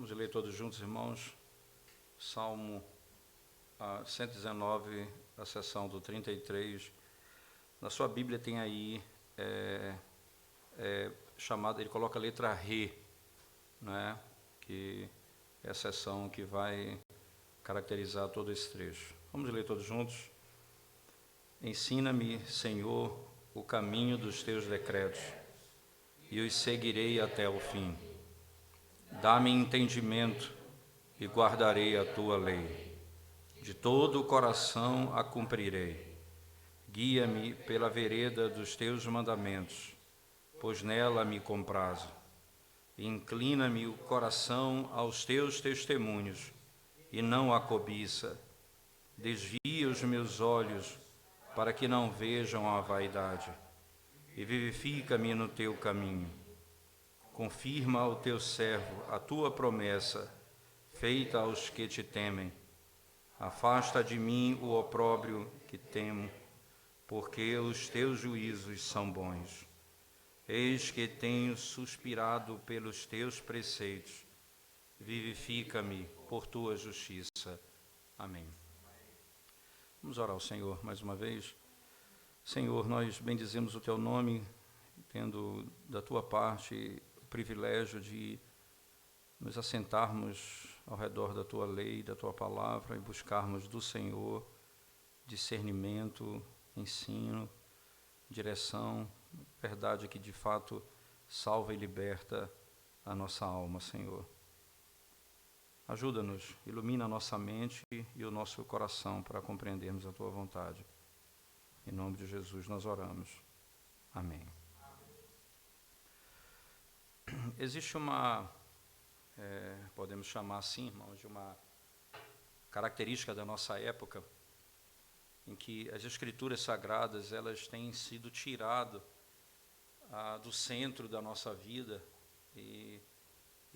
Vamos ler todos juntos, irmãos. Salmo 119, a seção do 33. Na sua Bíblia tem aí chamada, ele coloca a letra Re, né? Que é a seção que vai caracterizar todo esse trecho. Vamos ler todos juntos. Ensina-me, Senhor, o caminho dos teus decretos, e os seguirei até o fim. Dá-me entendimento e guardarei a tua lei. De todo o coração a cumprirei. Guia-me pela vereda dos teus mandamentos, pois nela me comprazo. Inclina-me o coração aos teus testemunhos, e não à cobiça. Desvia os meus olhos, para que não vejam a vaidade, e vivifica-me no teu caminho. Confirma ao teu servo a tua promessa, feita aos que te temem. Afasta de mim o opróbrio que temo, porque os teus juízos são bons. Eis que tenho suspirado pelos teus preceitos. Vivifica-me por tua justiça. Amém. Vamos orar ao Senhor mais uma vez. Senhor, nós bendizemos o teu nome, tendo da tua parte o privilégio de nos assentarmos ao redor da tua lei, da tua palavra, e buscarmos do Senhor discernimento, ensino, direção, verdade que de fato salva e liberta a nossa alma, Senhor. Ajuda-nos, ilumina a nossa mente e o nosso coração para compreendermos a tua vontade. Em nome de Jesus nós oramos. Amém. Existe podemos chamar assim, irmãos, de uma característica da nossa época, em que as escrituras sagradas elas têm sido tiradas do centro da nossa vida, e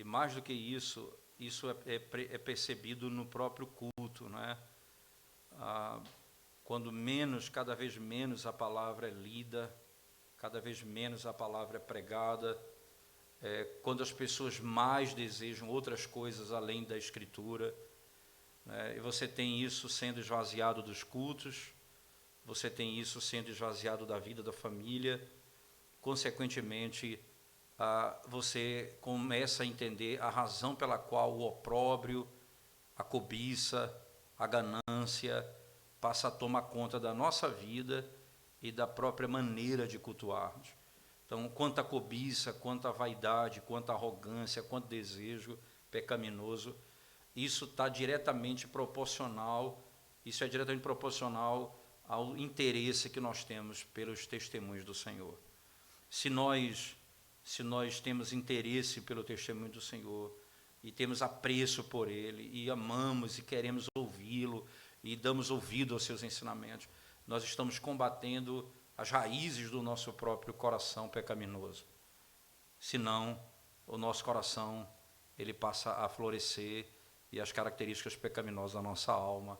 mais do que isso é percebido no próprio culto, não é? Quando cada vez menos a palavra é lida, cada vez menos a palavra é pregada, quando as pessoas mais desejam outras coisas além da Escritura, né? E você tem isso sendo esvaziado dos cultos, você tem isso sendo esvaziado da vida da família, consequentemente, você começa a entender a razão pela qual o opróbrio, a cobiça, a ganância passa a tomar conta da nossa vida e da própria maneira de cultuarmos. Então, quanto à cobiça, quanto à vaidade, quanto à arrogância, quanto ao desejo pecaminoso, isso é diretamente proporcional ao interesse que nós temos pelos testemunhos do Senhor. Se nós temos interesse pelo testemunho do Senhor, e temos apreço por ele, e amamos e queremos ouvi-lo, e damos ouvido aos seus ensinamentos, nós estamos combatendo as raízes do nosso próprio coração pecaminoso. Senão, o nosso coração ele passa a florescer, e as características pecaminosas da nossa alma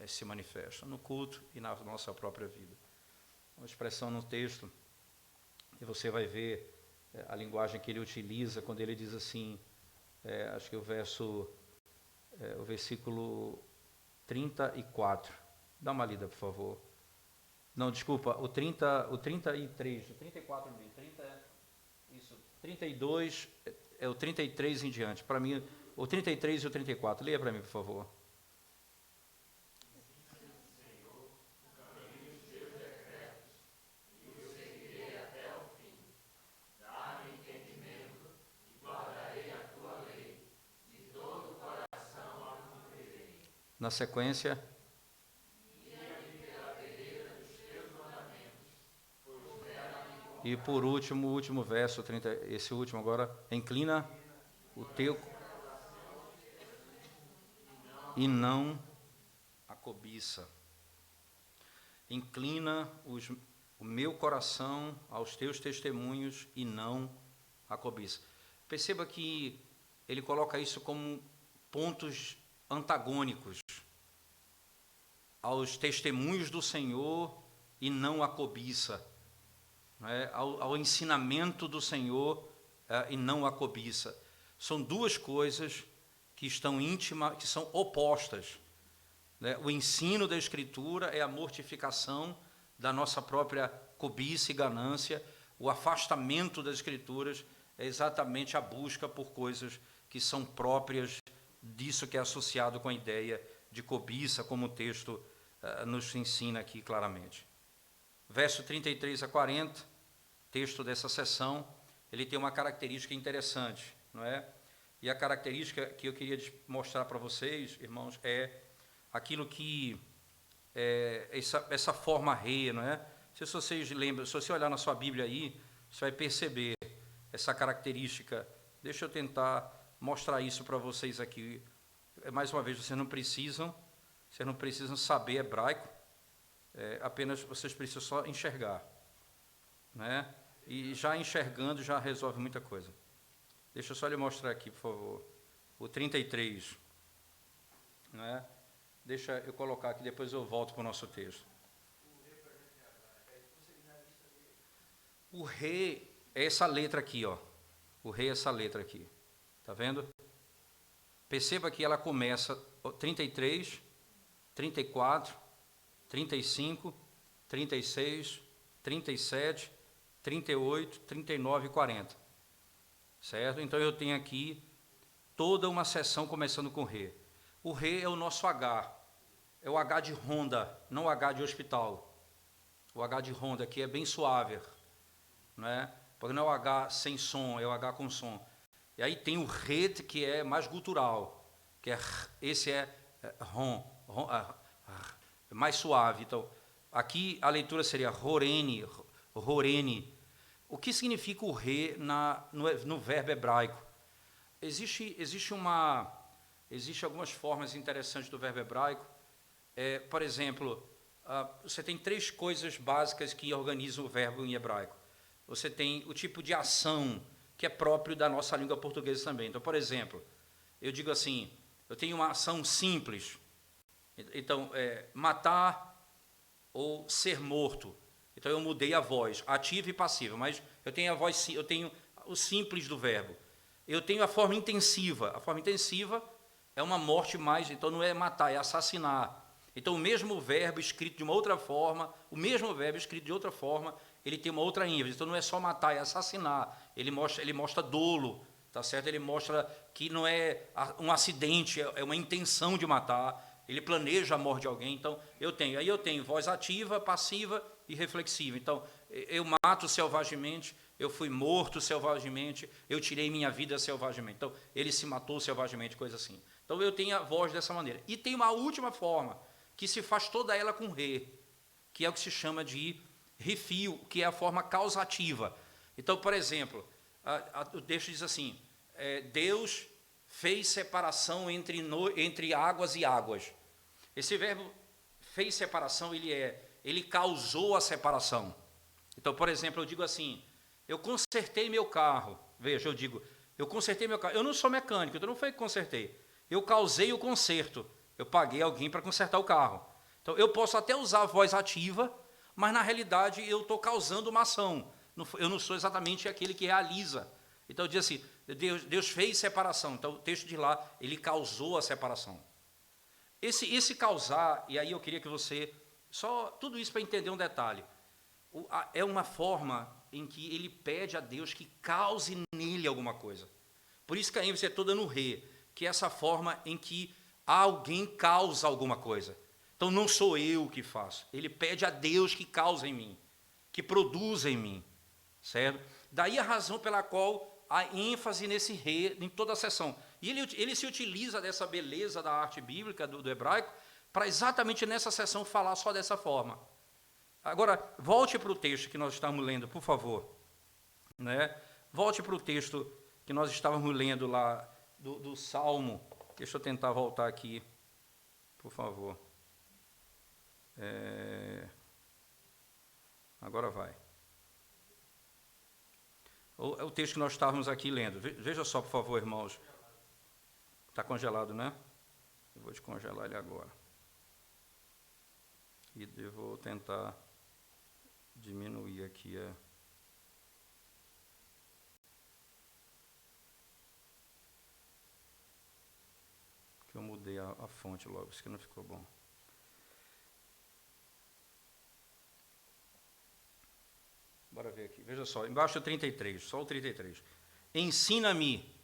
se manifestam no culto e na nossa própria vida. Uma expressão no texto, e você vai ver a linguagem que ele utiliza quando ele diz assim, acho que o versículo 34. Dá uma lida, por favor. Não, desculpa, o 33, o 34 mesmo, 32 é o 33 em diante. Para mim, o 33 e o 34. Leia para mim, por favor. Na sequência, e por último, o último verso, esse último agora, inclina o teu e não a cobiça. Inclina o meu coração aos teus testemunhos e não a cobiça. Perceba que ele coloca isso como pontos antagônicos aos testemunhos do Senhor e não à cobiça, né? Ao ensinamento do Senhor e não à cobiça. São duas coisas que estão íntimas, que são opostas, né? O ensino da Escritura é a mortificação da nossa própria cobiça e ganância. O afastamento das Escrituras é exatamente a busca por coisas que são próprias disso que é associado com a ideia de cobiça, como o texto nos ensina aqui claramente. Verso 33 a 40, texto dessa sessão, ele tem uma característica interessante, não é? E a característica que eu queria mostrar para vocês, irmãos, é aquilo que essa forma re, não é? Se vocês lembram, se você olhar na sua Bíblia aí, você vai perceber essa característica. Deixa eu tentar mostrar isso para vocês aqui. Mais uma vez, vocês não precisam saber hebraico, apenas vocês precisam só enxergar, né? E já enxergando já resolve muita coisa. Deixa eu só lhe mostrar aqui, por favor, o 33, né? Deixa eu colocar aqui, depois eu volto para o nosso texto. O re é essa letra aqui, ó. O re é essa letra aqui. Tá vendo? Perceba que ela começa 33, 34, 35, 36, 37, 38, 39 e 40. Certo? Então eu tenho aqui toda uma seção começando com re. O re é o nosso H. É o H de Honda, não o H de hospital. O H de Honda aqui é bem suave, né? Porque não é o H sem som, é o H com som. E aí tem o re que é mais gutural, que esse é mais suave. Então, aqui a leitura seria rorene, rorene. O que significa o re no verbo hebraico? Existem algumas formas interessantes do verbo hebraico. Por exemplo, você tem três coisas básicas que organizam o verbo em hebraico. Você tem o tipo de ação que é próprio da nossa língua portuguesa também. Então, por exemplo, eu digo assim, eu tenho uma ação simples. Então, matar ou ser morto. Então, eu mudei a voz, ativa e passiva, mas eu tenho a voz, eu tenho o simples do verbo. Eu tenho a forma intensiva. A forma intensiva é uma morte mais, então não é matar, é assassinar. Então, o mesmo verbo escrito de uma outra forma, ele tem uma outra ênfase. Então, não é só matar, é assassinar. Ele mostra dolo, tá certo? Ele mostra que não é um acidente, é uma intenção de matar. Ele planeja a morte de alguém. Então, eu tenho voz ativa, passiva e reflexiva. Então, eu mato selvagemente, eu fui morto selvagemente, eu tirei minha vida selvagemente. Então, ele se matou selvagemente, coisa assim. Então, eu tenho a voz dessa maneira. E tem uma última forma, que se faz toda ela com re, que é o que se chama de refio, que é a forma causativa. Então, por exemplo, o texto diz assim, Deus fez separação entre águas e águas. Esse verbo fez separação, ele causou a separação. Então, por exemplo, eu digo assim, eu consertei meu carro. Veja, eu consertei meu carro. Eu não sou mecânico, então não foi que consertei. Eu causei o conserto. Eu paguei alguém para consertar o carro. Então, eu posso até usar a voz ativa, mas na realidade eu estou causando uma ação. Eu não sou exatamente aquele que realiza. Então, diz assim, Deus fez separação. Então, o texto de lá, ele causou a separação. Esse causar, e aí eu queria que você, só tudo isso para entender um detalhe, é uma forma em que ele pede a Deus que cause nele alguma coisa. Por isso que a ênfase é toda no re, que é essa forma em que alguém causa alguma coisa. Então não sou eu que faço, ele pede a Deus que cause em mim, que produza em mim, certo? Daí a razão pela qual a ênfase nesse re em toda a sessão. E ele se utiliza dessa beleza da arte bíblica, do hebraico, para exatamente nessa sessão falar só dessa forma. Agora, volte para o texto que nós estávamos lendo, por favor. Né? Volte para o texto que nós estávamos lendo lá, do Salmo. Deixa eu tentar voltar aqui, por favor. Agora vai. É o texto que nós estávamos aqui lendo. Veja só, por favor, irmãos. Está congelado, né? Eu vou descongelar ele agora. E eu vou tentar diminuir aqui a fonte logo, isso que não ficou bom. Bora ver aqui, veja só, embaixo 33, só o 33. Ensina-me,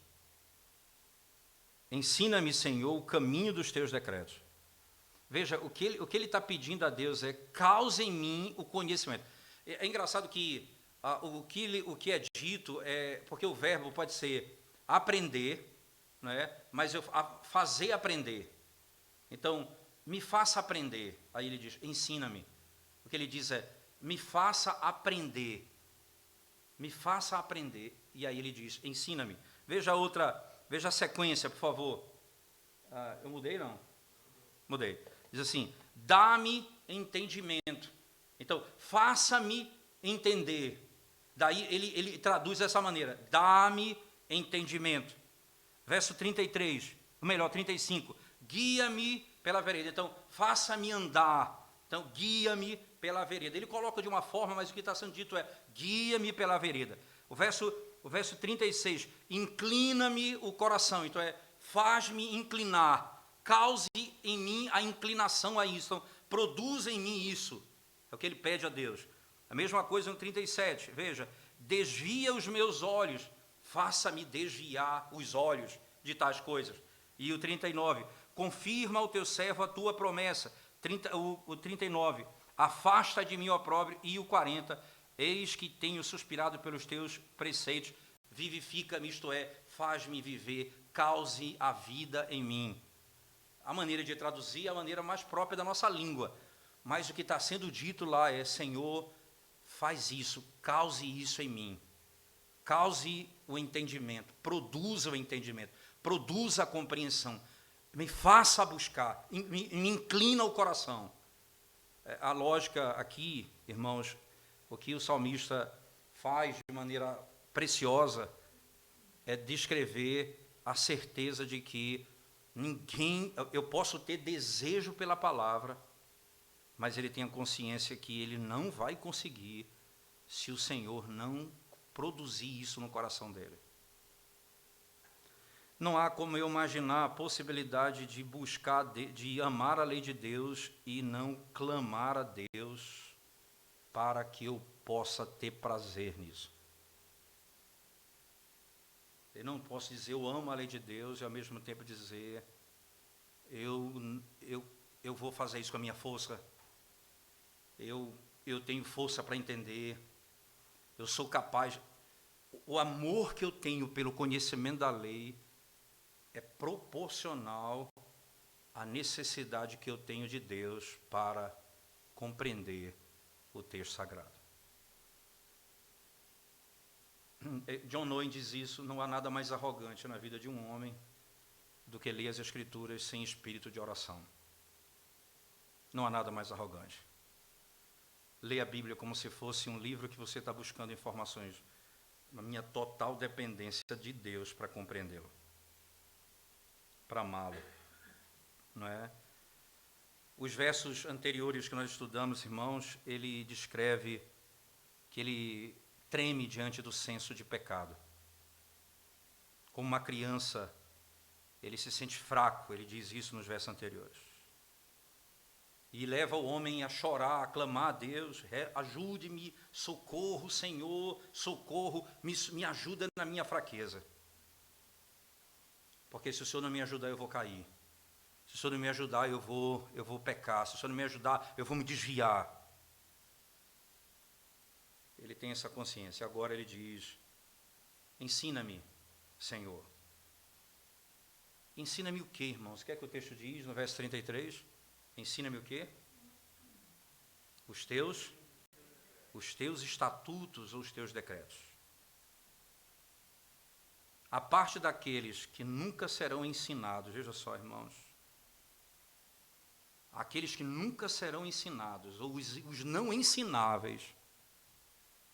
Senhor, o caminho dos teus decretos. Veja, o que ele está pedindo a Deus é: cause em mim o conhecimento. É engraçado que o que é dito é, porque o verbo pode ser aprender, não é? Mas fazer aprender. Então, me faça aprender. Aí ele diz: ensina-me. O que ele diz é: me faça aprender. Me faça aprender. E aí ele diz: ensina-me. Veja a sequência, por favor. Eu mudei, não? Mudei. Diz assim: dá-me entendimento. Então, faça-me entender. Daí ele traduz dessa maneira: dá-me entendimento. Verso 33, ou melhor, 35. Guia-me pela vereda. Então, faça-me andar. Então, guia-me pela vereda. Ele coloca de uma forma, mas o que está sendo dito é: guia-me pela vereda. O verso 36, inclina-me o coração. Então, faz-me inclinar. Cause em mim a inclinação a isso. Então, produza em mim isso. É o que ele pede a Deus. A mesma coisa no 37. Veja: desvia os meus olhos. Faça-me desviar os olhos de tais coisas. E o 39. Confirma ao teu servo a tua promessa. O 39. Afasta de mim o opróbrio. E o 40. Eis que tenho suspirado pelos teus preceitos. Vivifica-me, isto é, faz-me viver. Cause a vida em mim. A maneira de traduzir é a maneira mais própria da nossa língua. Mas o que está sendo dito lá é: Senhor, faz isso, cause isso em mim. Cause o entendimento, produza o entendimento, produza a compreensão. Me faça buscar, me inclina o coração. A lógica aqui, irmãos, o que o salmista faz de maneira preciosa é descrever a certeza de que eu posso ter desejo pela palavra, mas ele tem a consciência que ele não vai conseguir se o Senhor não produzir isso no coração dele. Não há como eu imaginar a possibilidade de buscar, de amar a lei de Deus e não clamar a Deus para que eu possa ter prazer nisso. Eu não posso dizer eu amo a lei de Deus e ao mesmo tempo dizer eu vou fazer isso com a minha força. Eu tenho força para entender. Eu sou capaz. O amor que eu tenho pelo conhecimento da lei é proporcional à necessidade que eu tenho de Deus para compreender o texto sagrado. John Owen diz isso: não há nada mais arrogante na vida de um homem do que ler as Escrituras sem espírito de oração. Não há nada mais arrogante. Lê a Bíblia como se fosse um livro que você está buscando informações. A minha total dependência de Deus para compreendê-lo, para amá-lo, não é? Os versos anteriores que nós estudamos, irmãos, ele descreve que ele treme diante do senso de pecado. Como uma criança, ele se sente fraco, ele diz isso nos versos anteriores. E leva o homem a chorar, a clamar a Deus: ajude-me, socorro, Senhor, socorro, me ajuda na minha fraqueza. Porque se o Senhor não me ajudar, eu vou cair. Se o Senhor não me ajudar, eu vou pecar. Se o Senhor não me ajudar, eu vou me desviar. Ele tem essa consciência. Agora ele diz: ensina-me, Senhor. Ensina-me o quê, irmãos? O que é que o texto diz no verso 33? Ensina-me o quê? Os teus estatutos ou os teus decretos. A parte daqueles que nunca serão ensinados, veja só, irmãos, aqueles que nunca serão ensinados, ou os não ensináveis,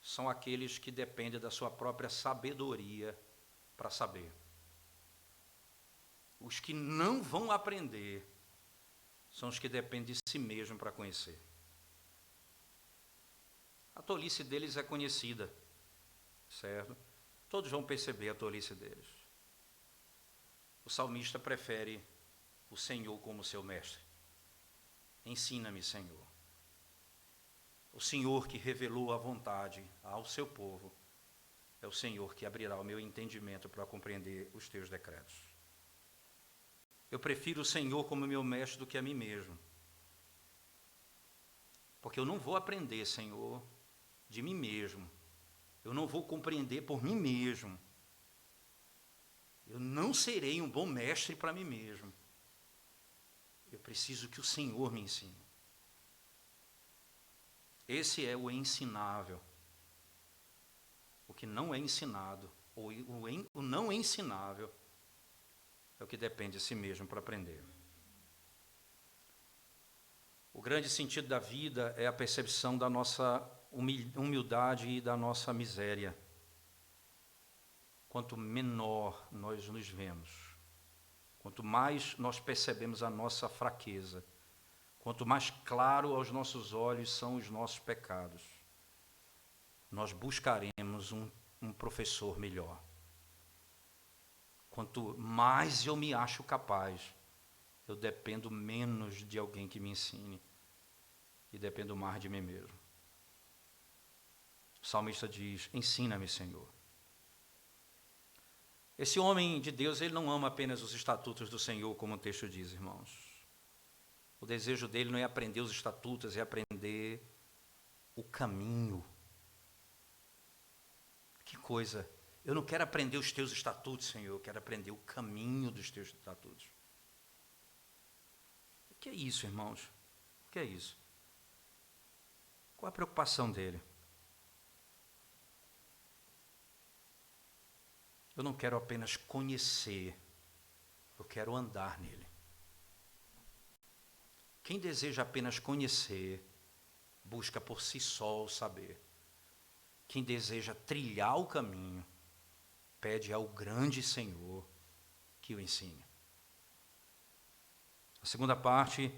são aqueles que dependem da sua própria sabedoria para saber. Os que não vão aprender são os que dependem de si mesmo para conhecer. A tolice deles é conhecida, certo? Todos vão perceber a tolice deles. O salmista prefere o Senhor como seu mestre. Ensina-me, Senhor. O Senhor que revelou a vontade ao seu povo é o Senhor que abrirá o meu entendimento para compreender os teus decretos. Eu prefiro o Senhor como meu mestre do que a mim mesmo. Porque eu não vou aprender, Senhor, de mim mesmo. Eu não vou compreender por mim mesmo. Eu não serei um bom mestre para mim mesmo. Eu preciso que o Senhor me ensine. Esse é o ensinável. O que não é ensinado, ou o não ensinável, é o que depende de si mesmo para aprender. O grande sentido da vida é a percepção da nossa humildade e da nossa miséria. Quanto menor nós nos vemos, quanto mais nós percebemos a nossa fraqueza, quanto mais claro aos nossos olhos são os nossos pecados, nós buscaremos um professor melhor. Quanto mais eu me acho capaz, eu dependo menos de alguém que me ensine e dependo mais de mim mesmo. O salmista diz: ensina-me, Senhor. Esse homem de Deus, ele não ama apenas os estatutos do Senhor, como o texto diz, irmãos. O desejo dele não é aprender os estatutos, é aprender o caminho. Que coisa! Eu não quero aprender os teus estatutos, Senhor, eu quero aprender o caminho dos teus estatutos. O que é isso, irmãos? O que é isso? Qual a preocupação dele? Eu não quero apenas conhecer, eu quero andar nele. Quem deseja apenas conhecer, busca por si só o saber. Quem deseja trilhar o caminho, pede ao grande Senhor que o ensine. A segunda parte,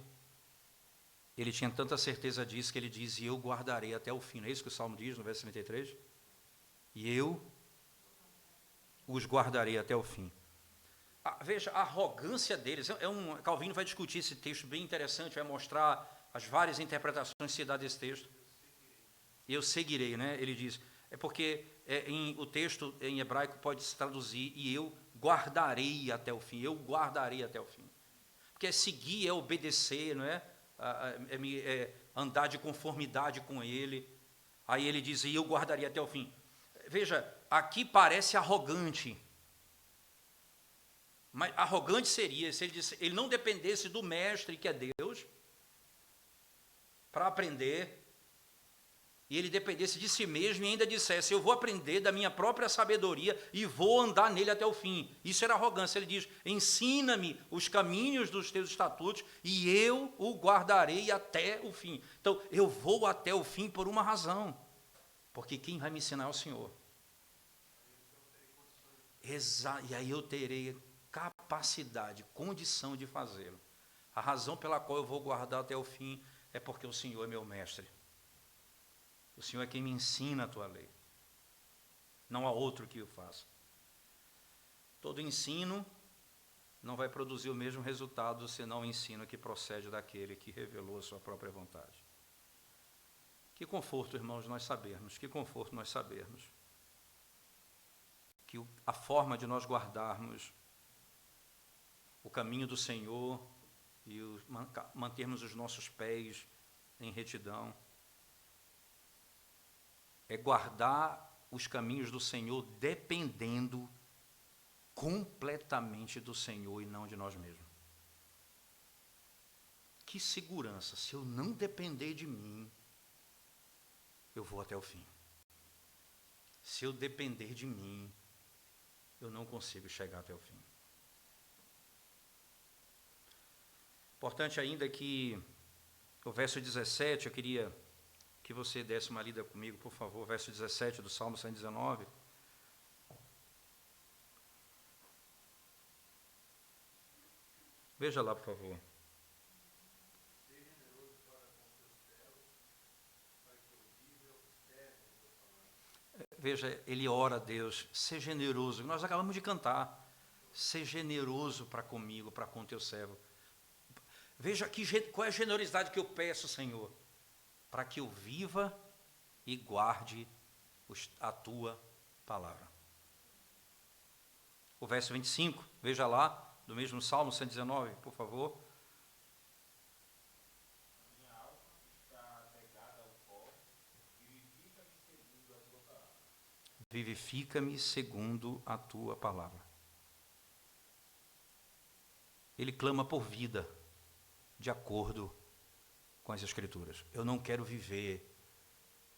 ele tinha tanta certeza disso que ele diz: e eu guardarei até o fim. Não é isso que o Salmo diz no verso 33? E eu os guardarei até o fim. Veja, a arrogância deles, Calvino vai discutir esse texto bem interessante, vai mostrar as várias interpretações que se dá desse texto. E eu seguirei, né? Ele diz, é porque o texto em hebraico pode se traduzir, e eu guardarei até o fim, eu guardarei até o fim. Porque seguir é obedecer, não é? É andar de conformidade com ele. Aí ele diz, e eu guardarei até o fim. Veja, aqui parece arrogante. Mas arrogante seria se ele não dependesse do mestre, que é Deus, para aprender, e ele dependesse de si mesmo e ainda dissesse: eu vou aprender da minha própria sabedoria e vou andar nele até o fim. Isso era arrogância. Ele diz: ensina-me os caminhos dos teus estatutos e eu o guardarei até o fim. Então, eu vou até o fim por uma razão, porque quem vai me ensinar é o Senhor. E aí eu terei capacidade, condição de fazê-lo. A razão pela qual eu vou guardar até o fim é porque o Senhor é meu mestre. O Senhor é quem me ensina a tua lei. Não há outro que o faça. Todo ensino não vai produzir o mesmo resultado senão o ensino que procede daquele que revelou a sua própria vontade. Que conforto, irmãos, nós sabermos, que conforto nós sabermos que a forma de nós guardarmos o caminho do Senhor e mantermos os nossos pés em retidão é guardar os caminhos do Senhor dependendo completamente do Senhor e não de nós mesmos. Que segurança! Se eu não depender de mim, eu vou até o fim. Se eu depender de mim, eu não consigo chegar até o fim. Importante ainda que o verso 17, eu queria que você desse uma lida comigo, por favor, verso 17 do Salmo 119. Veja lá, por favor. Veja, ele ora a Deus, ser generoso. Nós acabamos de cantar. Ser generoso para comigo, para com teu servo. Veja aqui qual é a generosidade que eu peço, Senhor, para que eu viva e guarde a tua palavra. O verso 25, veja lá, do mesmo Salmo 119, por favor. Minha alma está pegada ao pó, vivifica-me segundo a tua palavra. Vivifica-me segundo a tua palavra. Ele clama por vida, de acordo com as Escrituras. Eu não quero viver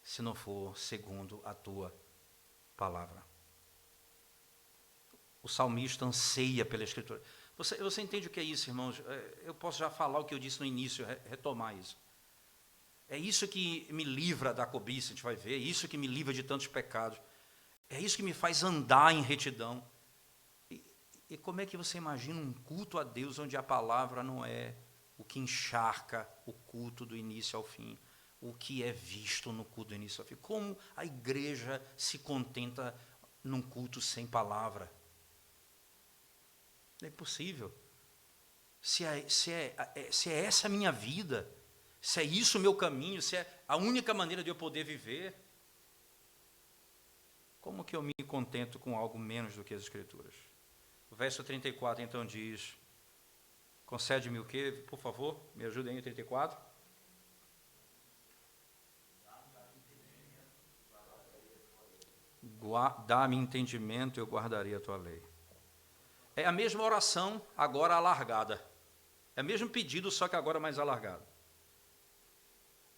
se não for segundo a tua palavra. O salmista anseia pela Escritura. Você entende o que é isso, irmãos? Eu posso já falar o que eu disse no início, retomar isso. É isso que me livra da cobiça, a gente vai ver. É isso que me livra de tantos pecados. É isso que me faz andar em retidão. E como é que você imagina um culto a Deus onde a palavra não é o que encharca o culto do início ao fim? O que é visto no culto do início ao fim? Como a igreja se contenta num culto sem palavra? É impossível. Se é essa a minha vida, se é isso o meu caminho, se é a única maneira de eu poder viver, como que eu me contento com algo menos do que as Escrituras? O verso 34 então diz, concede-me o quê? Por favor, me ajudem aí, 34. Dá-me entendimento, eu guardarei a tua lei. É a mesma oração, agora alargada. É o mesmo pedido, só que agora mais alargado.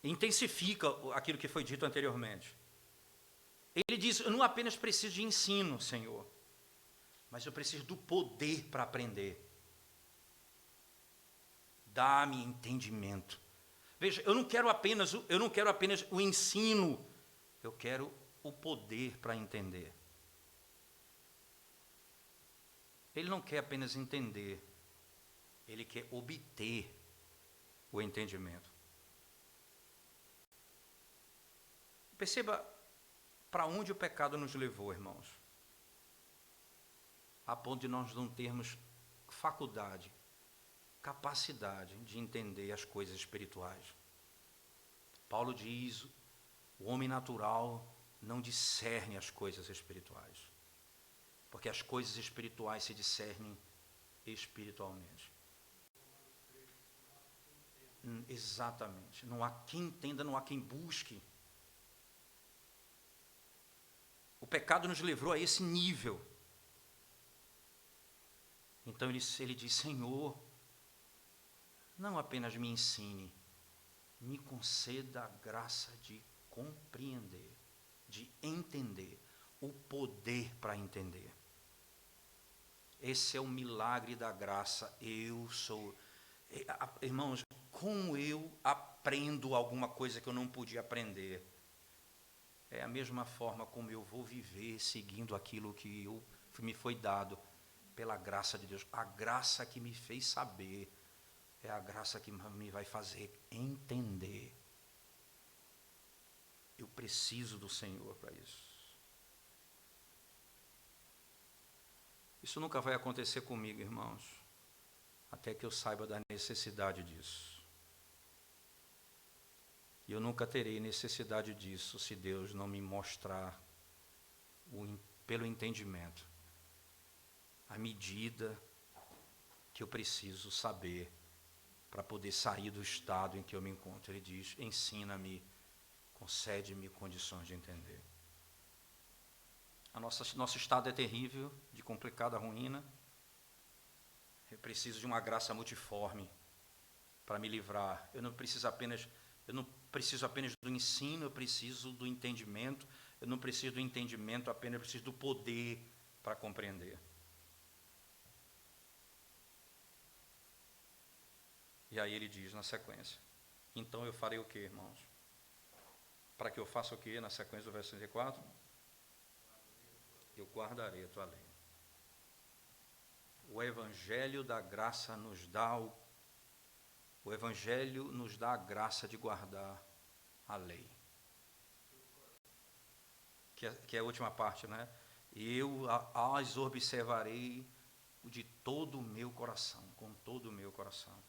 Intensifica aquilo que foi dito anteriormente. Ele diz, eu não apenas preciso de ensino, Senhor, mas eu preciso do poder para aprender. Dá-me entendimento. Veja, eu não quero apenas o ensino, eu quero o poder para entender. Ele não quer apenas entender, ele quer obter o entendimento. Perceba para onde o pecado nos levou, irmãos. A ponto de nós não termos faculdade, capacidade de entender as coisas espirituais. Paulo diz, o homem natural não discerne as coisas espirituais, porque as coisas espirituais se discernem espiritualmente. Exatamente. Não há quem entenda, não há quem busque. O pecado nos levou a esse nível. Então ele diz, Senhor, não apenas me ensine, me conceda a graça de compreender, de entender, o poder para entender. Esse é o milagre da graça. Irmãos, como eu aprendo alguma coisa que eu não podia aprender? É a mesma forma como eu vou viver seguindo aquilo que me foi dado pela graça de Deus. A graça que me fez saber é a graça que me vai fazer entender. Eu preciso do Senhor para isso. Isso nunca vai acontecer comigo, irmãos, até que eu saiba da necessidade disso. E eu nunca terei necessidade disso se Deus não me mostrar pelo entendimento a medida que eu preciso saber para poder sair do estado em que eu me encontro. Ele diz, ensina-me, concede-me condições de entender. Nosso estado é terrível, de complicada ruína. Eu preciso de uma graça multiforme para me livrar. Eu não preciso apenas do ensino, eu preciso do entendimento. Eu não preciso do entendimento apenas, eu preciso do poder para compreender. E aí ele diz na sequência, então eu farei o que, irmãos? Para que eu faça o que na sequência do verso 34? Eu guardarei a tua lei. O Evangelho da graça nos dá o Evangelho nos dá a graça de guardar a lei. Que é a última parte, né? Eu as observarei de todo o meu coração, com todo o meu coração.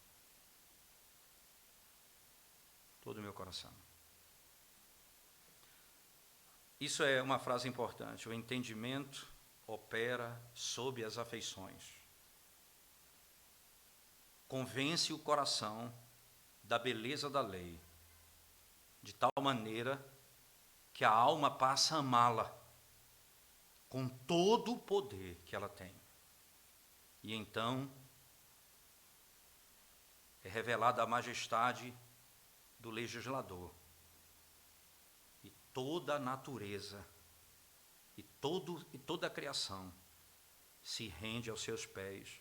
todo o meu coração. Isso é uma frase importante. O entendimento opera sob as afeições. Convence o coração da beleza da lei, de tal maneira que a alma passa a amá-la com todo o poder que ela tem. E então é revelada a majestade do legislador. E toda a natureza e toda a criação se rende aos seus pés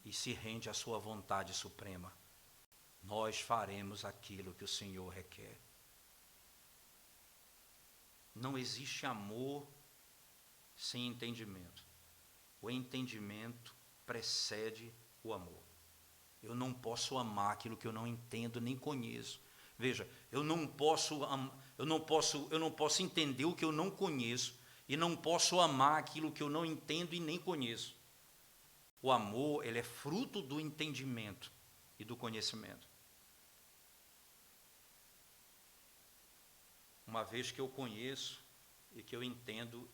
e se rende à sua vontade suprema. Nós faremos aquilo que o Senhor requer. Não existe amor sem entendimento. O entendimento precede o amor. Eu não posso amar aquilo que eu não entendo nem conheço. Veja, eu não posso entender o que eu não conheço e não posso amar aquilo que eu não entendo e nem conheço. O amor, ele é fruto do entendimento e do conhecimento. Uma vez que eu conheço e que eu entendo,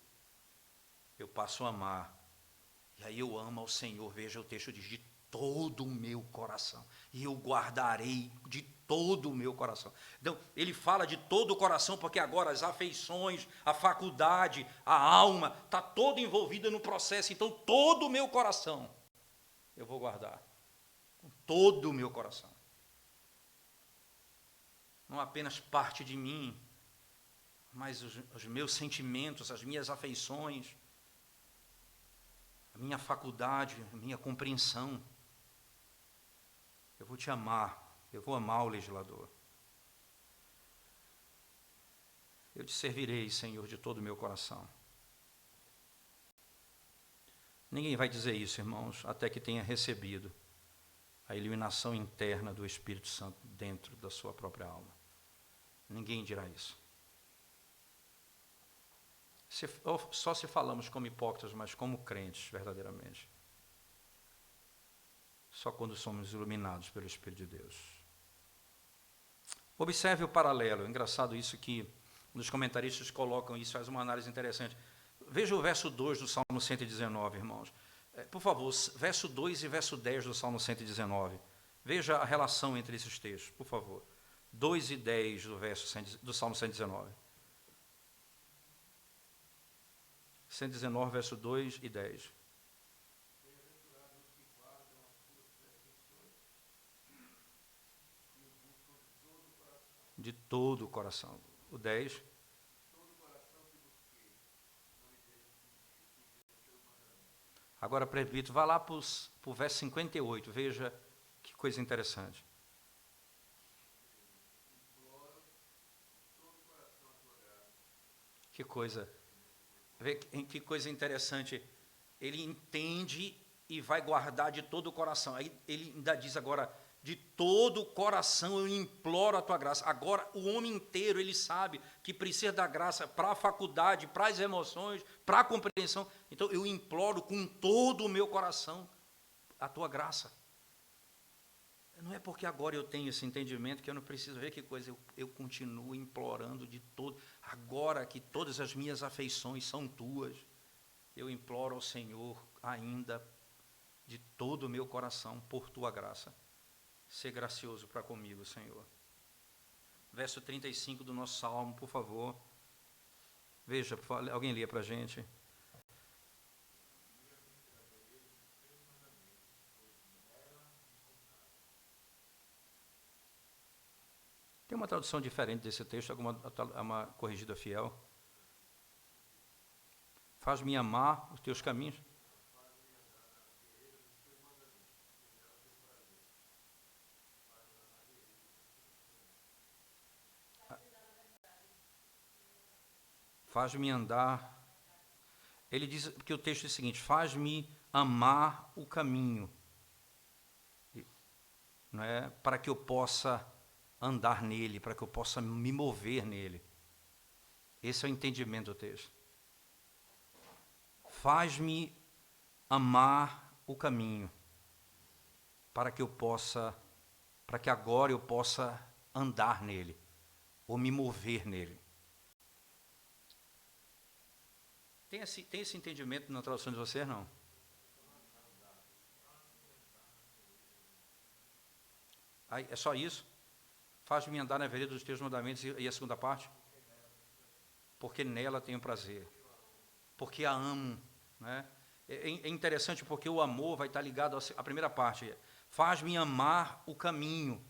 eu passo a amar. E aí eu amo ao Senhor. Veja, o texto diz, de todo o meu coração. E eu guardarei de todo o meu coração. Então, ele fala de todo o coração, porque agora as afeições, a faculdade, a alma, está toda envolvida no processo. Então, todo o meu coração eu vou guardar. Com todo o meu coração. Não apenas parte de mim, mas os meus sentimentos, as minhas afeições, a minha faculdade, a minha compreensão. Eu vou te amar, eu vou amar o legislador. Eu te servirei, Senhor, de todo o meu coração. Ninguém vai dizer isso, irmãos, até que tenha recebido a iluminação interna do Espírito Santo dentro da sua própria alma. Ninguém dirá isso. Só se falamos como hipócritas, mas como crentes, verdadeiramente. Só quando somos iluminados pelo Espírito de Deus. Observe o paralelo. É engraçado isso que os comentaristas colocam isso, faz uma análise interessante. Veja o verso 2 do Salmo 119, irmãos. Por favor, verso 2 e verso 10 do Salmo 119. Veja a relação entre esses textos, por favor. 2 e 10 do Salmo 119. 119, verso 2 e 10. De todo o coração. O 10. Agora, presbítero, vá lá para o verso 58, veja que coisa interessante. Que coisa interessante. Ele entende e vai guardar de todo o coração. Aí ele ainda diz agora, de todo o coração eu imploro a tua graça. Agora o homem inteiro, ele sabe que precisa da graça para a faculdade, para as emoções, para a compreensão. Então eu imploro com todo o meu coração a tua graça. Não é porque agora eu tenho esse entendimento que eu não preciso ver que coisa, eu continuo implorando de todo. Agora que todas as minhas afeições são tuas, eu imploro ao Senhor ainda de todo o meu coração por tua graça. Ser gracioso para comigo, Senhor. Verso 35 do nosso salmo, por favor. Veja, alguém lê para a gente. Tem uma tradução diferente desse texto, uma corrigida fiel. Faz-me amar os teus caminhos. Faz-me andar. Ele diz, porque o texto é o seguinte, faz-me amar o caminho, não é? Para que eu possa andar nele, para que eu possa me mover nele. Esse é o entendimento do texto. Faz-me amar o caminho, para que agora eu possa andar nele, ou me mover nele. Tem esse entendimento na tradução de vocês, não? Aí, é só isso? Faz-me andar na vereda dos teus mandamentos, e a segunda parte? Porque nela tenho prazer. Porque a amo, né? É interessante porque o amor vai estar ligado à primeira parte. Faz-me amar o caminho,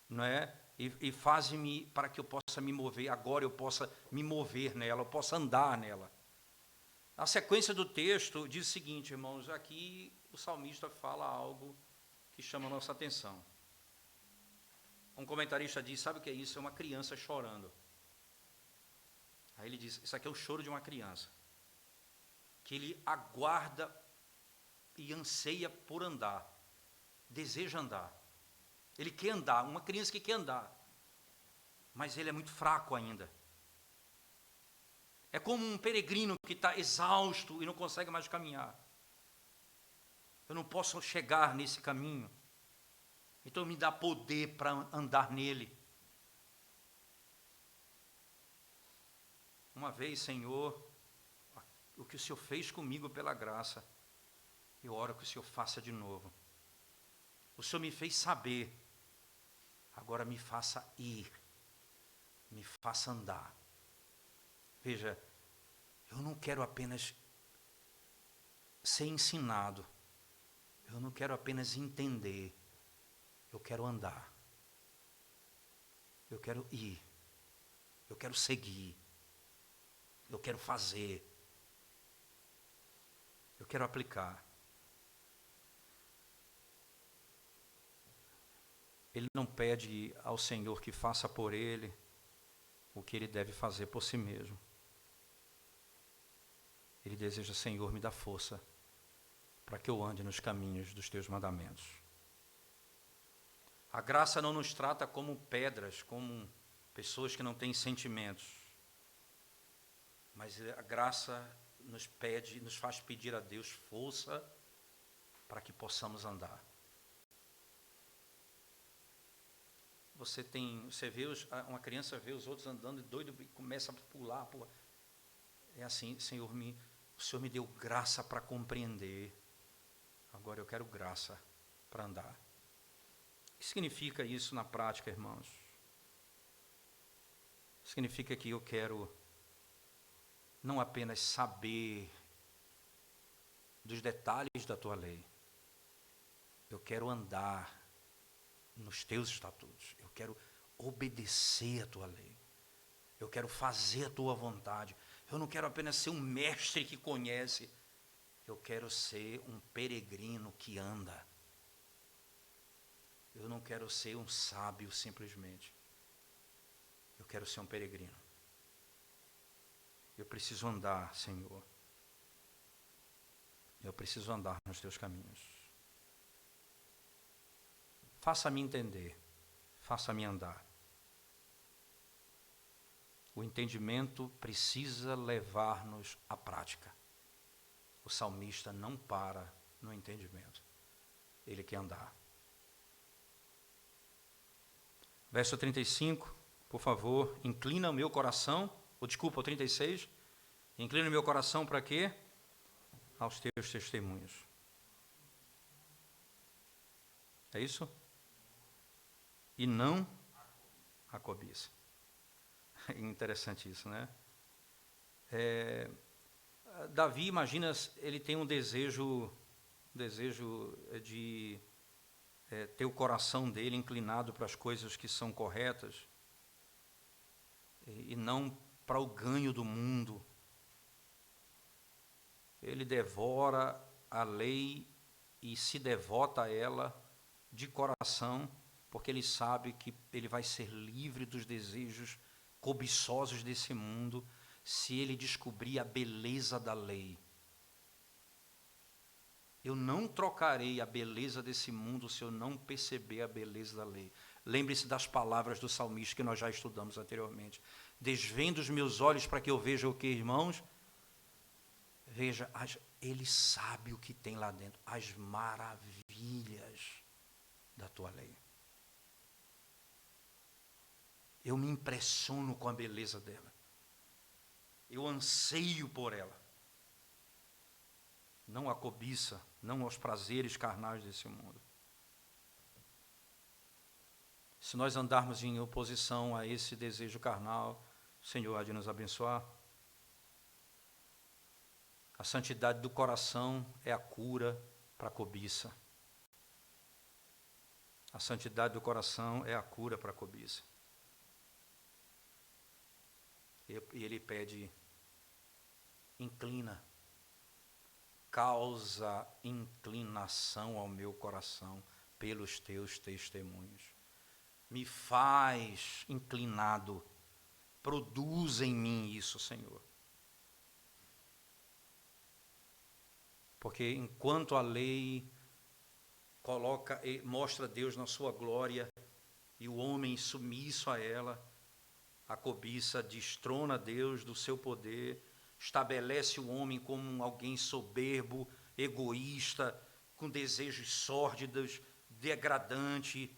não é? E faz-me para que eu possa me mover, agora eu possa me mover nela, eu possa andar nela. A sequência do texto diz o seguinte, irmãos, aqui o salmista fala algo que chama a nossa atenção. Um comentarista diz, sabe o que é isso? É uma criança chorando. Aí ele diz, isso aqui é o choro de uma criança, que ele aguarda e anseia por andar, deseja andar. Ele quer andar, uma criança que quer andar, mas ele é muito fraco ainda. É como um peregrino que está exausto e não consegue mais caminhar. Eu não posso chegar nesse caminho, então me dá poder para andar nele. Uma vez, Senhor, o que o Senhor fez comigo pela graça, eu oro que o Senhor faça de novo. O Senhor me fez saber, agora me faça ir, me faça andar. Veja, eu não quero apenas ser ensinado, eu não quero apenas entender, eu quero andar, eu quero ir, eu quero seguir, eu quero fazer, eu quero aplicar. Ele não pede ao Senhor que faça por ele o que ele deve fazer por si mesmo. Ele deseja, Senhor, me dá força para que eu ande nos caminhos dos teus mandamentos. A graça não nos trata como pedras, como pessoas que não têm sentimentos. Mas a graça nos faz pedir a Deus força para que possamos andar. Você vê uma criança vê os outros andando doido e começa a pular. É assim, Senhor, o Senhor me deu graça para compreender. Agora eu quero graça para andar. O que significa isso na prática, irmãos? Significa que eu quero não apenas saber dos detalhes da tua lei, eu quero andar nos teus estatutos, eu quero obedecer a tua lei, eu quero fazer a tua vontade, eu não quero apenas ser um mestre que conhece, eu quero ser um peregrino que anda, eu não quero ser um sábio simplesmente, eu quero ser um peregrino, eu preciso andar, Senhor, eu preciso andar nos teus caminhos. Faça-me entender, faça-me andar. O entendimento precisa levar-nos à prática. O salmista não para no entendimento, ele quer andar. Verso 35, por favor, inclina o meu coração, ou desculpa, o 36, inclina o meu coração para quê? Aos teus testemunhos. É isso? E não a cobiça. É interessante isso, né? Davi, imagina, ele tem um desejo de ter o coração dele inclinado para as coisas que são corretas e não para o ganho do mundo. Ele devora a lei e se devota a ela de coração, porque ele sabe que ele vai ser livre dos desejos cobiçosos desse mundo se ele descobrir a beleza da lei. Eu não trocarei a beleza desse mundo se eu não perceber a beleza da lei. Lembre-se das palavras do salmista que nós já estudamos anteriormente. Desvendo os meus olhos para que eu veja o que, irmãos? Veja, ele sabe o que tem lá dentro, as maravilhas da tua lei. eu me impressiono com a beleza dela. Eu anseio por ela. Não a cobiça, não aos prazeres carnais desse mundo. Se nós andarmos em oposição a esse desejo carnal, o Senhor há de nos abençoar. A santidade do coração é a cura para a cobiça. A santidade do coração é a cura para a cobiça. E ele pede, inclina, causa inclinação ao meu coração pelos teus testemunhos. Me faz inclinado, produz em mim isso, Senhor. Porque enquanto a lei coloca, mostra Deus na sua glória e o homem submisso a ela, a cobiça destrona Deus do seu poder, estabelece o homem como alguém soberbo, egoísta, com desejos sórdidos, degradante.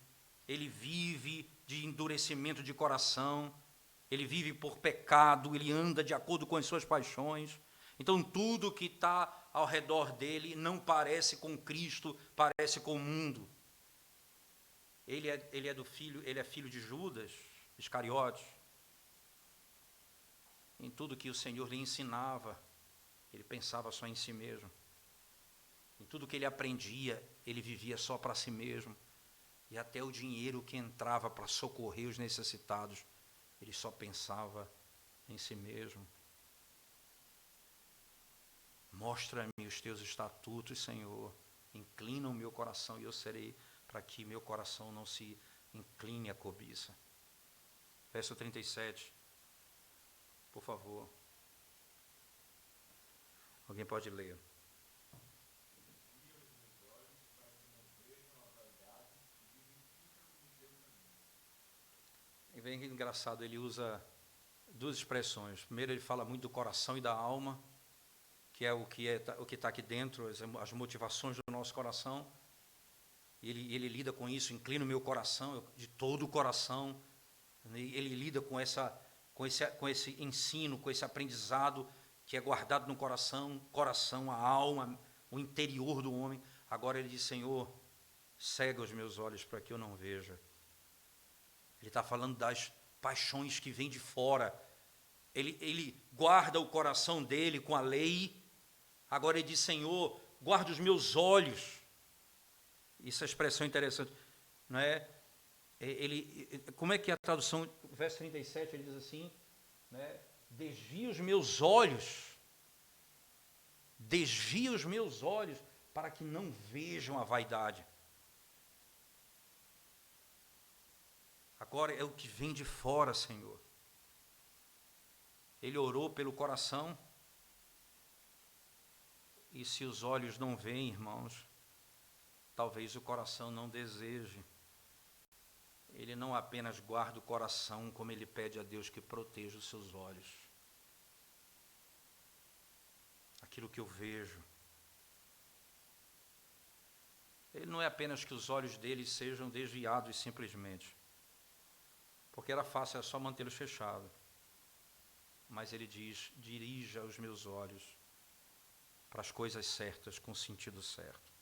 Ele vive de endurecimento de coração, ele vive por pecado, ele anda de acordo com as suas paixões. Então tudo que está ao redor dele não parece com Cristo, parece com o mundo. Ele é filho de Judas Iscariotes. Em tudo que o Senhor lhe ensinava, ele pensava só em si mesmo. Em tudo que ele aprendia, ele vivia só para si mesmo. E até o dinheiro que entrava para socorrer os necessitados, ele só pensava em si mesmo. Mostra-me os teus estatutos, Senhor. Inclina o meu coração e eu serei, para que meu coração não se incline à cobiça. Verso 37. Por favor. Alguém pode ler? E bem engraçado, ele usa duas expressões. Primeiro, ele fala muito do coração e da alma, que é o que está aqui dentro, as motivações do nosso coração. E ele lida com isso, inclina o meu coração, de todo o coração. Ele lida com esse ensino, com esse aprendizado que é guardado no coração, a alma, o interior do homem. Agora ele diz, Senhor, cega os meus olhos para que eu não veja. Ele está falando das paixões que vêm de fora. Ele guarda o coração dele com a lei. Agora ele diz, Senhor, guarda os meus olhos. Isso é expressão interessante, não é? Como é que é a tradução? Verso 37, ele diz assim, né? Desvia os meus olhos para que não vejam a vaidade. Agora é o que vem de fora, Senhor. Ele orou pelo coração, e se os olhos não veem, irmãos, talvez o coração não deseje. Ele não apenas guarda o coração, como ele pede a Deus que proteja os seus olhos. Aquilo que eu vejo. Ele não é apenas que os olhos dele sejam desviados simplesmente, porque era fácil, era só mantê-los fechados. Mas ele diz, dirija os meus olhos para as coisas certas, com o sentido certo.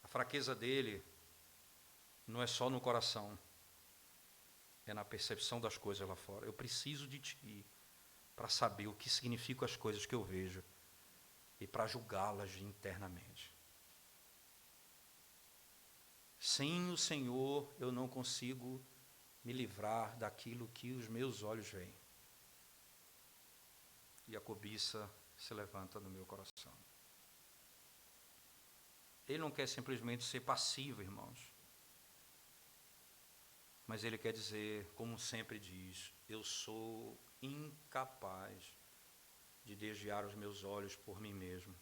A fraqueza dele não é só no coração, é na percepção das coisas lá fora. Eu preciso de ti para saber o que significam as coisas que eu vejo e para julgá-las internamente. Sem o Senhor, eu não consigo me livrar daquilo que os meus olhos veem. E a cobiça se levanta no meu coração. Ele não quer simplesmente ser passivo, irmãos. Mas ele quer dizer, como sempre diz, eu sou incapaz de desviar os meus olhos por mim mesmo.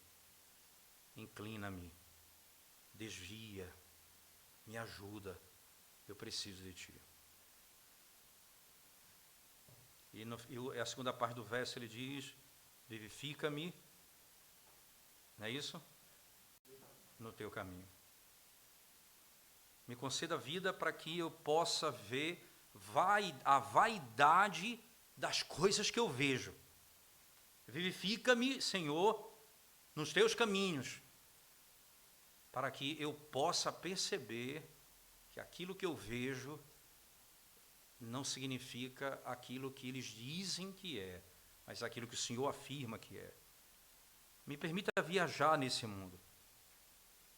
Inclina-me, desvia, me ajuda, eu preciso de ti. E a segunda parte do verso ele diz, vivifica-me, não é isso? No teu caminho. Me conceda vida para que eu possa ver a vaidade das coisas que eu vejo. Vivifica-me, Senhor, nos teus caminhos, para que eu possa perceber que aquilo que eu vejo não significa aquilo que eles dizem que é, mas aquilo que o Senhor afirma que é. Me permita viajar nesse mundo,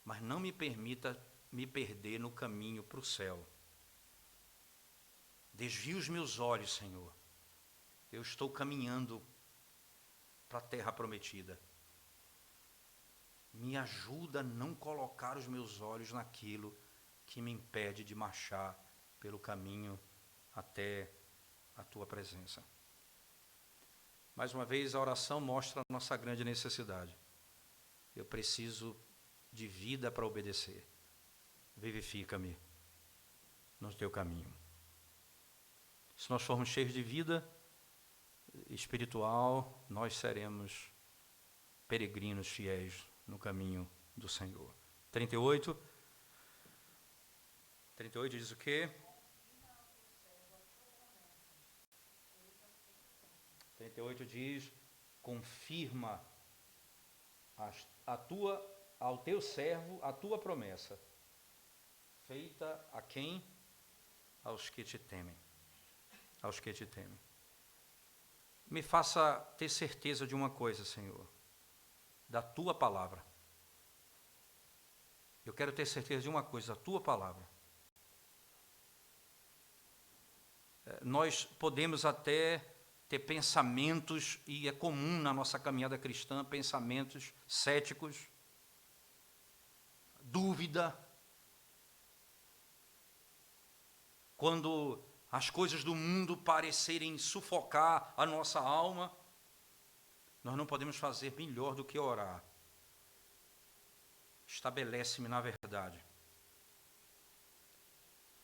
mas não me permita me perder no caminho para o céu. Desvie os meus olhos, Senhor. Eu estou caminhando para a terra prometida. Me ajuda a não colocar os meus olhos naquilo que me impede de marchar pelo caminho até a tua presença. Mais uma vez, a oração mostra a nossa grande necessidade. Eu preciso de vida para obedecer. Vivifica-me no teu caminho. Se nós formos cheios de vida espiritual, nós seremos peregrinos fiéis no caminho do Senhor. 38 diz o quê? 38 diz: confirma ao teu servo a tua promessa, feita a quem? Aos que te temem. Aos que te temem. Me faça ter certeza de uma coisa, Senhor, da tua palavra. Eu quero ter certeza de uma coisa, da tua palavra. Nós podemos até ter pensamentos, e é comum na nossa caminhada cristã, pensamentos céticos, dúvida. Quando as coisas do mundo parecerem sufocar a nossa alma, nós não podemos fazer melhor do que orar. Estabelece-me na verdade.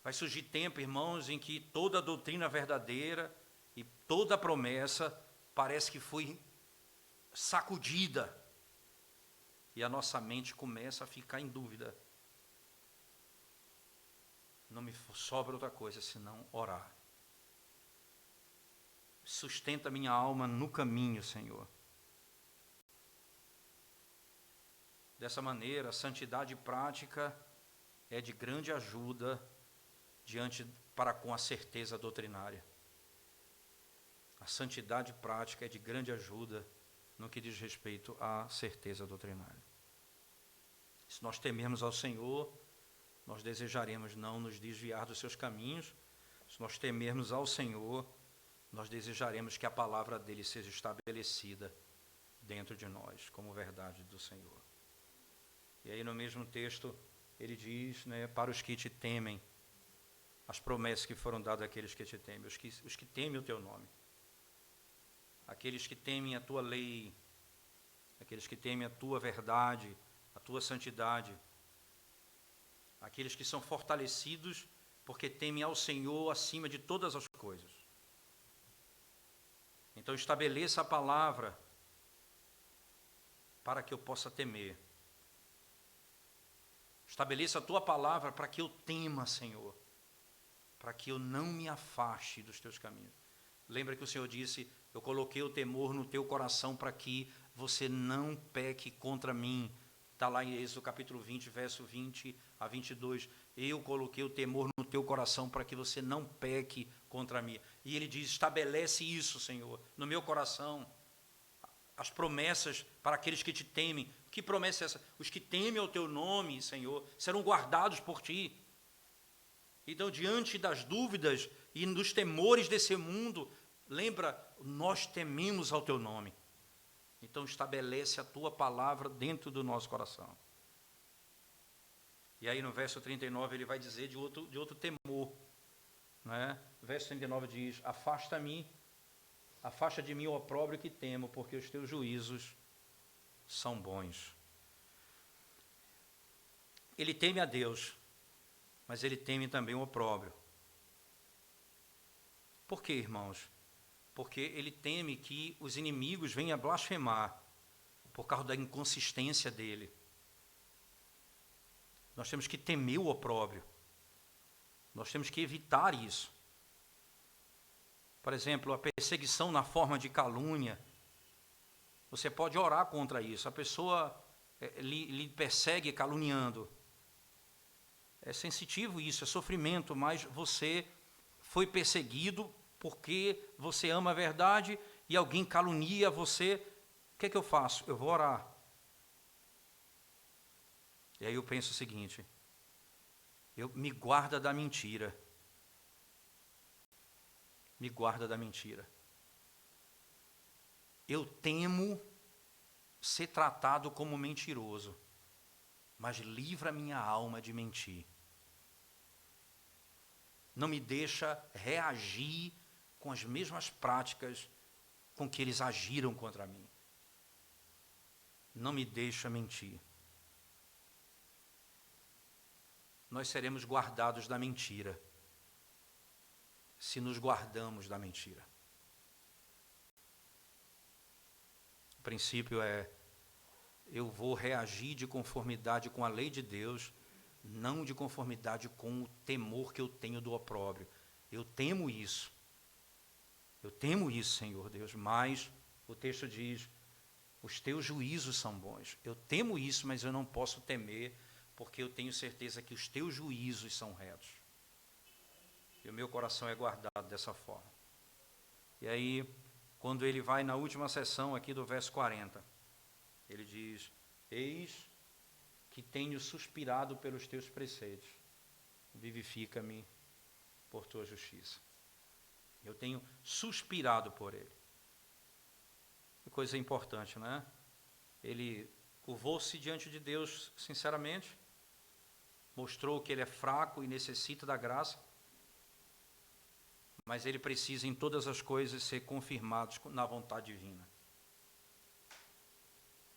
Vai surgir tempo, irmãos, em que toda a doutrina verdadeira e toda a promessa parece que foi sacudida. E a nossa mente começa a ficar em dúvida. Não me sobra outra coisa senão orar. Sustenta minha alma no caminho, Senhor. Dessa maneira, a santidade prática é de grande ajuda para com a certeza doutrinária. A santidade prática é de grande ajuda no que diz respeito à certeza doutrinária. Se nós temermos ao Senhor, nós desejaremos não nos desviar dos seus caminhos. Se nós temermos ao Senhor, nós desejaremos que a palavra dele seja estabelecida dentro de nós, como verdade do Senhor. E aí no mesmo texto, ele diz, para os que te temem, as promessas que foram dadas àqueles que te temem, os que temem o teu nome, aqueles que temem a tua lei, aqueles que temem a tua verdade, a tua santidade, aqueles que são fortalecidos porque temem ao Senhor acima de todas as coisas. Então estabeleça a palavra para que eu possa temer. Estabeleça a tua palavra para que eu tema, Senhor, para que eu não me afaste dos teus caminhos. Lembra que o Senhor disse: eu coloquei o temor no teu coração para que você não peque contra mim. Está lá em Êxodo capítulo 20, verso 20 a 22. Eu coloquei o temor no teu coração para que você não peque contra mim. E ele diz: estabelece isso, Senhor, no meu coração. As promessas para aqueles que te temem. Que promessa é essa? Os que temem ao teu nome, Senhor, serão guardados por ti. Então, diante das dúvidas e dos temores desse mundo, lembra, nós tememos ao teu nome. Então, estabelece a tua palavra dentro do nosso coração. E aí, no verso 39, ele vai dizer de outro temor. Né? O verso 39 diz: afasta de mim o opróbrio que temo, porque os teus juízos são bons. Ele teme a Deus, mas ele teme também o opróbrio. Por quê, irmãos? Porque ele teme que os inimigos venham a blasfemar por causa da inconsistência dele. Nós temos que temer o opróbrio. Nós temos que evitar isso. Por exemplo, a perseguição na forma de calúnia. Você pode orar contra isso. A pessoa lhe persegue caluniando. É sensitivo isso, é sofrimento, mas você foi perseguido porque você ama a verdade e alguém calunia você. O que é que eu faço? Eu vou orar. E aí eu penso o seguinte: me guarda da mentira. Me guarda da mentira. Eu temo ser tratado como mentiroso, mas livra minha alma de mentir. Não me deixa reagir com as mesmas práticas com que eles agiram contra mim. Não me deixa mentir. Nós seremos guardados da mentira, se nos guardamos da mentira. O princípio é: eu vou reagir de conformidade com a lei de Deus, não de conformidade com o temor que eu tenho do opróbrio. Eu temo isso. Eu temo isso, Senhor Deus, mas o texto diz: os teus juízos são bons. Eu temo isso, mas eu não posso temer, porque eu tenho certeza que os teus juízos são retos. E o meu coração é guardado dessa forma. E aí, quando ele vai na última sessão aqui do verso 40, ele diz: eis que tenho suspirado pelos teus preceitos, vivifica-me por tua justiça. Eu tenho suspirado por ele. Que coisa importante, não é? Ele curvou-se diante de Deus sinceramente, mostrou que ele é fraco e necessita da graça, mas ele precisa em todas as coisas ser confirmado na vontade divina.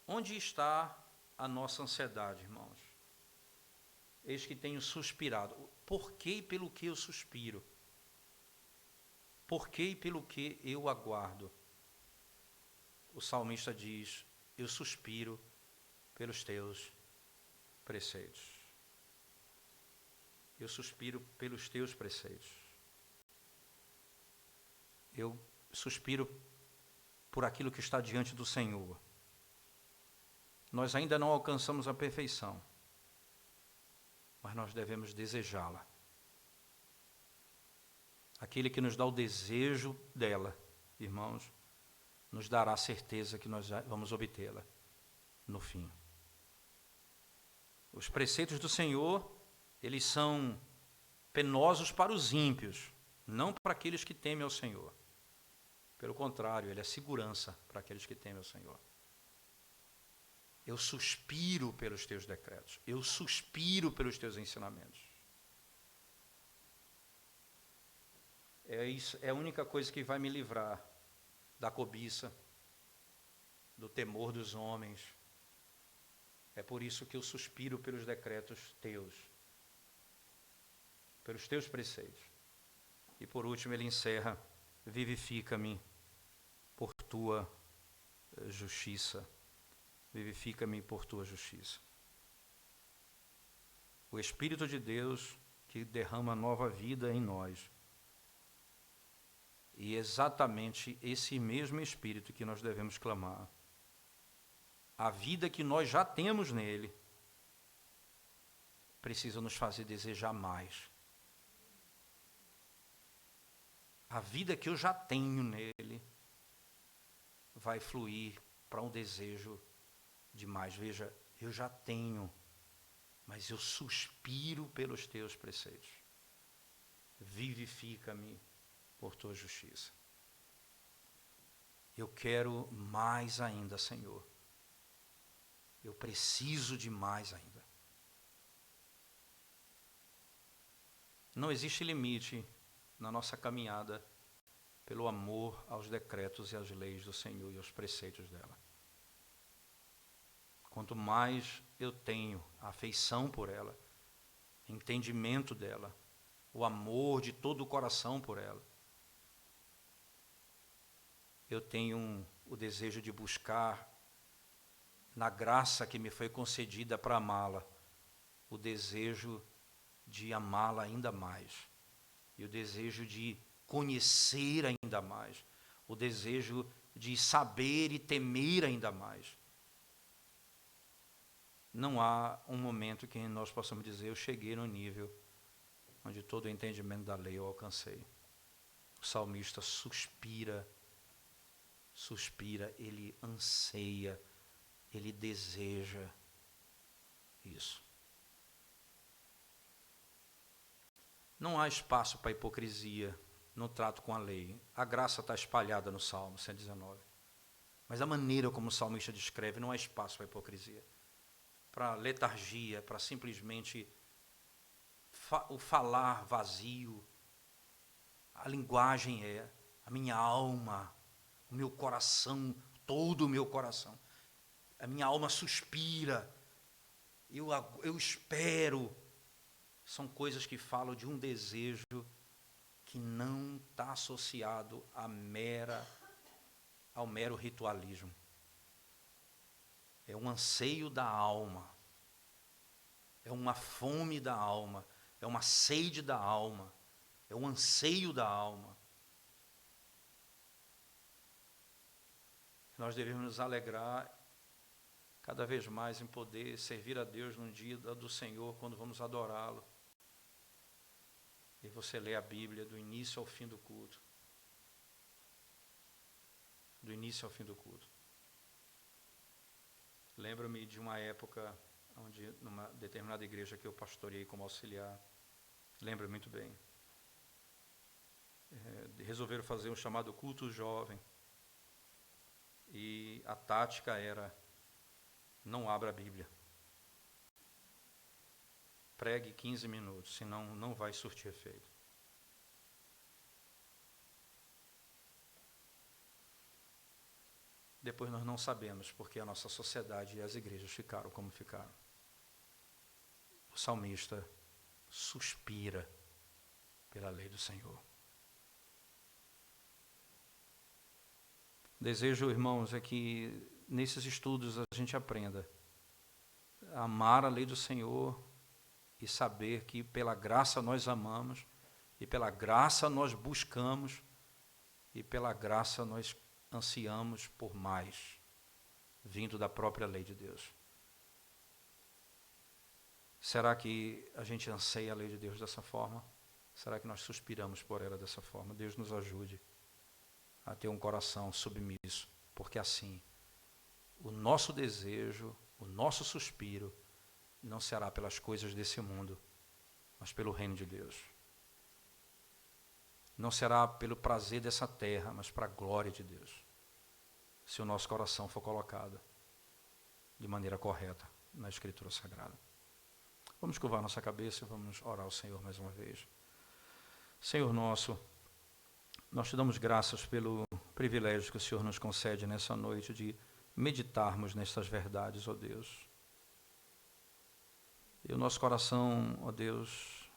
Onde está a nossa ansiedade, irmãos? Eis que tenho suspirado. Por que e pelo que eu suspiro? Por que e pelo que eu aguardo? O salmista diz: eu suspiro pelos teus preceitos. Eu suspiro pelos teus preceitos. Eu suspiro por aquilo que está diante do Senhor. Nós ainda não alcançamos a perfeição, mas nós devemos desejá-la. Aquele que nos dá o desejo dela, irmãos, nos dará a certeza que nós vamos obtê-la no fim. Os preceitos do Senhor, eles são penosos para os ímpios, não para aqueles que temem ao Senhor. Pelo contrário, ele é segurança para aqueles que temem ao Senhor. Eu suspiro pelos teus decretos, eu suspiro pelos teus ensinamentos. É a única coisa que vai me livrar da cobiça, do temor dos homens. É por isso que eu suspiro pelos decretos teus, pelos teus preceitos. E por último ele encerra: vivifica-me por tua justiça. Vivifica-me por tua justiça. O Espírito de Deus que derrama nova vida em nós. E exatamente esse mesmo Espírito que nós devemos clamar. A vida que nós já temos nele precisa nos fazer desejar mais. A vida que eu já tenho nele vai fluir para um desejo de mais. Veja, eu já tenho, mas eu suspiro pelos teus preceitos. Vivifica-me por tua justiça. Eu quero mais ainda, Senhor. Eu preciso de mais ainda. Não existe limite na nossa caminhada pelo amor aos decretos e às leis do Senhor e aos preceitos dela. Quanto mais eu tenho afeição por ela, entendimento dela, o amor de todo o coração por ela, eu tenho o desejo de buscar, na graça que me foi concedida para amá-la, o desejo de amá-la ainda mais, e o desejo de conhecer ainda mais, o desejo de saber e temer ainda mais. Não há um momento que nós possamos dizer, eu cheguei no nível onde todo o entendimento da lei eu alcancei. O salmista suspira, ele anseia, ele deseja isso. Não há espaço para hipocrisia no trato com a lei. A graça está espalhada no Salmo 119. Mas a maneira como o salmista descreve, não há espaço para hipocrisia, para letargia, para simplesmente o falar vazio. A linguagem é a minha alma, o meu coração, todo o meu coração. A minha alma suspira, eu espero. São coisas que falam de um desejo que não está associado ao mero ritualismo. É um anseio da alma, é uma fome da alma, é uma sede da alma, é um anseio da alma. Nós devemos nos alegrar cada vez mais em poder servir a Deus no dia do Senhor, quando vamos adorá-lo. E você lê a Bíblia do início ao fim do culto. Do início ao fim do culto. Lembro-me de uma época onde, numa determinada igreja que eu pastoreei como auxiliar, lembro muito bem, resolveram fazer um chamado culto jovem. E a tática era, não abra a Bíblia. Pregue 15 minutos, senão não vai surtir efeito. Depois nós não sabemos porque a nossa sociedade e as igrejas ficaram como ficaram. O salmista suspira pela lei do Senhor. Desejo, irmãos, é que nesses estudos a gente aprenda a amar a lei do Senhor e saber que pela graça nós amamos, e pela graça nós buscamos, e pela graça nós ansiamos por mais, vindo da própria lei de Deus. Será que a gente anseia a lei de Deus dessa forma? Será que nós suspiramos por ela dessa forma? Deus nos ajude a ter um coração submisso, porque assim, o nosso desejo, o nosso suspiro, não será pelas coisas desse mundo, mas pelo reino de Deus. Não será pelo prazer dessa terra, mas para a glória de Deus, se o nosso coração for colocado de maneira correta na Escritura Sagrada. Vamos curvar nossa cabeça e vamos orar ao Senhor mais uma vez. Senhor nosso, nós te damos graças pelo privilégio que o Senhor nos concede nessa noite de meditarmos nestas verdades, ó Deus. E o nosso coração, ó Deus,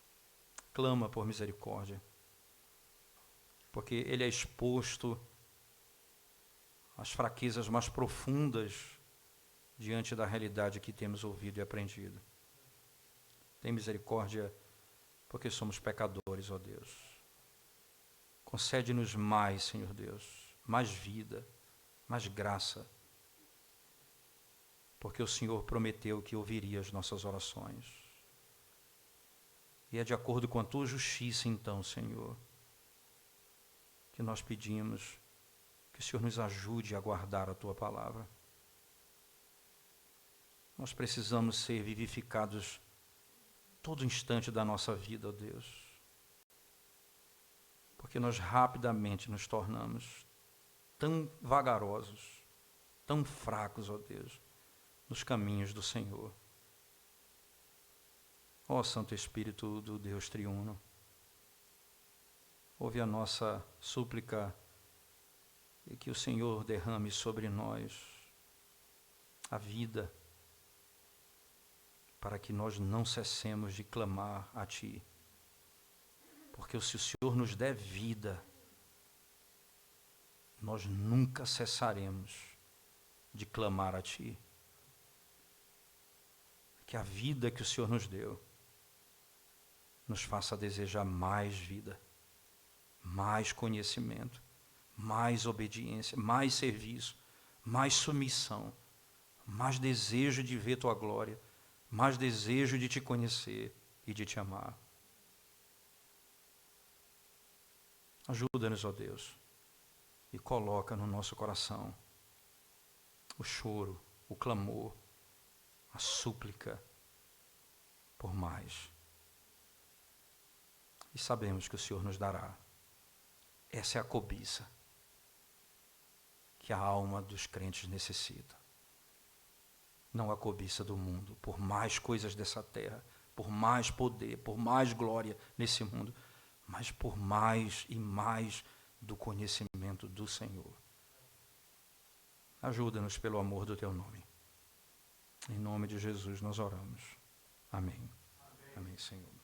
clama por misericórdia, porque ele é exposto às fraquezas mais profundas diante da realidade que temos ouvido e aprendido. Tem misericórdia, porque somos pecadores, ó Deus. Concede-nos mais, Senhor Deus, mais vida, mais graça, porque o Senhor prometeu que ouviria as nossas orações. E é de acordo com a tua justiça, então, Senhor, que nós pedimos que o Senhor nos ajude a guardar a tua palavra. Nós precisamos ser vivificados todo instante da nossa vida, ó Deus, porque nós rapidamente nos tornamos tão vagarosos, tão fracos, ó Deus, nos caminhos do Senhor. Ó Santo Espírito do Deus triuno, ouve a nossa súplica e que o Senhor derrame sobre nós a vida, para que nós não cessemos de clamar a Ti. Porque se o Senhor nos der vida, nós nunca cessaremos de clamar a Ti. Que a vida que o Senhor nos deu nos faça desejar mais vida, mais conhecimento, mais obediência, mais serviço, mais submissão, mais desejo de ver tua glória, mais desejo de te conhecer e de te amar. Ajuda-nos, ó Deus, e coloca no nosso coração o choro, o clamor, a súplica por mais. E sabemos que o Senhor nos dará. Essa é a cobiça que a alma dos crentes necessita. Não a cobiça do mundo, por mais coisas dessa terra, por mais poder, por mais glória nesse mundo, mas por mais e mais do conhecimento do Senhor. Ajuda-nos pelo amor do teu nome. Em nome de Jesus nós oramos. Amém. Amém, Senhor.